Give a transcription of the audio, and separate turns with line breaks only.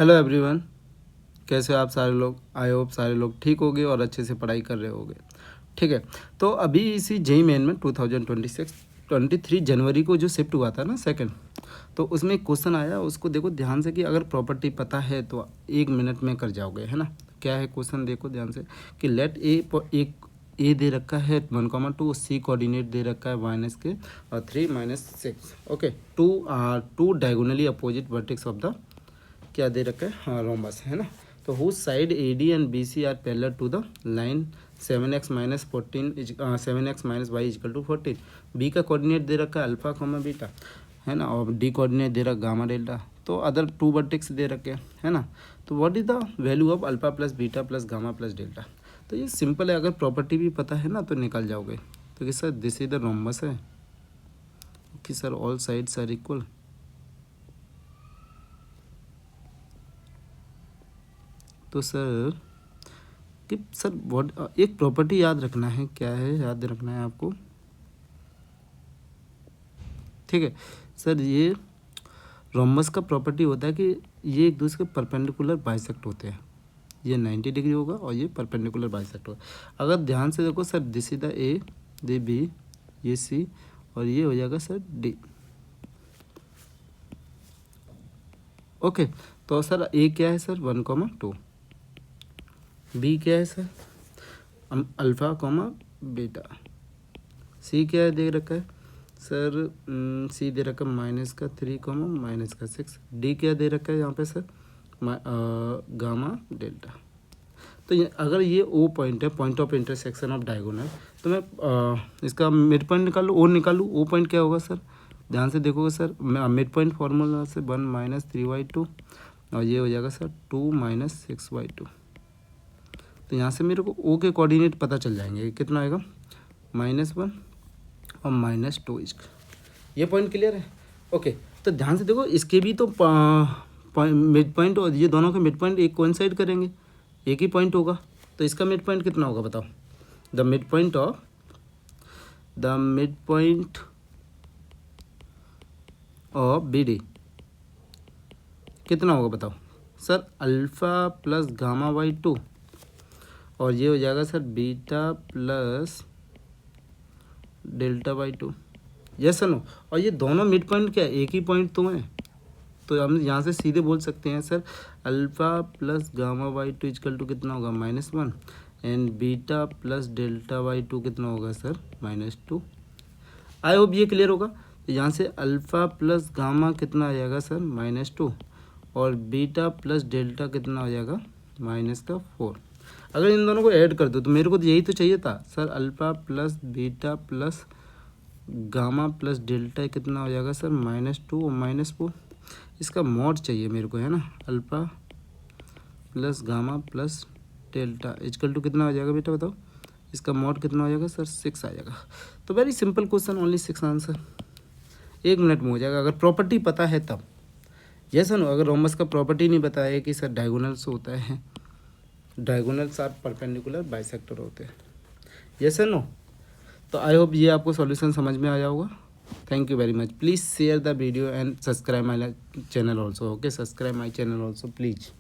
Hello everyone, कैसे हो आप सारे लोग। आई होप सारे लोग ठीक होगे और अच्छे से पढ़ाई कर रहे होगे। ठीक है, तो अभी इसी जेई मेन में 2023 जनवरी को जो शिफ्ट हुआ था ना सेकंड, तो उसमें एक क्वेश्चन आया, उसको देखो ध्यान से कि अगर प्रॉपर्टी पता है तो 1 मिनट में कर जाओगे, है ना। क्या है क्वेश्चन, देखो ध्यान से कि लेट ए दे रखा है 1,2, सी कोऑर्डिनेट दे रखा है माइनस के और 3 - 6। Okay, two diagonally opposite vertex of the क्या दे रखा है, हाँ रोमबस, है ना। तो whose side A D and B C are parallel to the line 7x - 14 7x - y = 14। B का कोऑर्डिनेट दे रखा है अल्फा कॉमा बीटा, है ना, और डी कोऑर्डिनेट दे रखा गामा डेल्टा। तो अदर टू वर्टेक्स दे रखे है ना। तो what is the value of alpha plus beta plus gamma plus delta. तो ये सिंपल है, अगर प्रॉपर्टी भी पता है ना तो निकल जाओगे। तो कि sir this is the rhombus है कि sir all sides are equal. तो सर कि सर व्हाट एक प्रॉपर्टी याद रखना है, क्या है याद रखना है आपको। ठीक है सर, ये रोमबस का प्रॉपर्टी होता है कि ये एक दूसरे के परपेंडिकुलर बाइसेक्ट होते हैं। ये 90 डिग्री होगा और ये परपेंडिकुलर बाइसेक्ट होगा। अगर ध्यान से देखो सर, दिस इज द ए, ये बी, ये सी और ये हो जाएगा सर डी। ओके, तो सर ए क्या है सर 1,2, बी क्या है सर अल्फ़ा कॉमा बीटा, सी क्या है दे रखा है सर सी दे रखा है -3, -6। डी क्या दे रखा है यहाँ पे सर गामा डेल्टा। तो ये अगर ये ओ पॉइंट है, point of intersection of diagonal, तो मैं इसका मिड पॉइंट निकालूँ, ओ निकालूँ। ओ पॉइंट क्या होगा सर, ध्यान से देखोगे सर, मिड पॉइंट फार्मूला से 1 - 3y2 और ये हो जाएगा सर 2 - 6y2। तो यहाँ से मेरे को ओ के कोऑर्डिनेट पता चल जाएंगे, कितना आएगा -1 और -2 इसका। ये पॉइंट क्लियर है। ओके, तो ध्यान से देखो, इसके भी तो मिड पॉइंट और ये दोनों के मिड पॉइंट एक कोइंसाइड करेंगे, एक ही पॉइंट होगा। तो इसका मिड पॉइंट कितना होगा बताओ। The mid point of B D कितना होगा बताओ sir, alpha plus gamma by 2 और ये हो जाएगा sir beta plus delta by 2। Yes no, और ये दोनों मिड पॉइंट क्या है, एक ही पॉइंट तो है। तो हम यहाँ से सीधे बोल सकते हैं sir alpha plus gamma by 2 = कितना होगा -1 and beta plus delta by 2 कितना होगा सर -2। आई होप ये क्लियर होगा। तो यहाँ से अल्फ़ा प्लस गामा कितना आ जाएगा सर -2 और बीटा प्लस डेल्टा कितना हो जाएगा -4। अगर इन दोनों को ऐड कर दो तो मेरे को तो यही तो चाहिए था sir, alpha plus beta plus gamma plus delta कितना हो जाएगा सर -2 और -4। इसका मॉड चाहिए मेरे को, है ना, alpha plus gamma plus delta = कितना हो जाएगा बेटा बताओ। इसका मॉड कितना हो जाएगा सर 6 आ जाएगा। तो very simple question, only 6 answer, 1 minute में हो जाएगा अगर प्रॉपर्टी पता है तब। यस नो, अगर रोमबस का प्रॉपर्टी नहीं पता है कि सर डायगोनल्स होता है, डायगोनल्स आर परपेंडिकुलर बाइसेक्टर होते हैं। यस नो, तो आई होप ये आपको सॉल्यूशन समझ में आया होगा। Thank you very much. Please share the video and subscribe my channel also. Okay, subscribe my channel also please.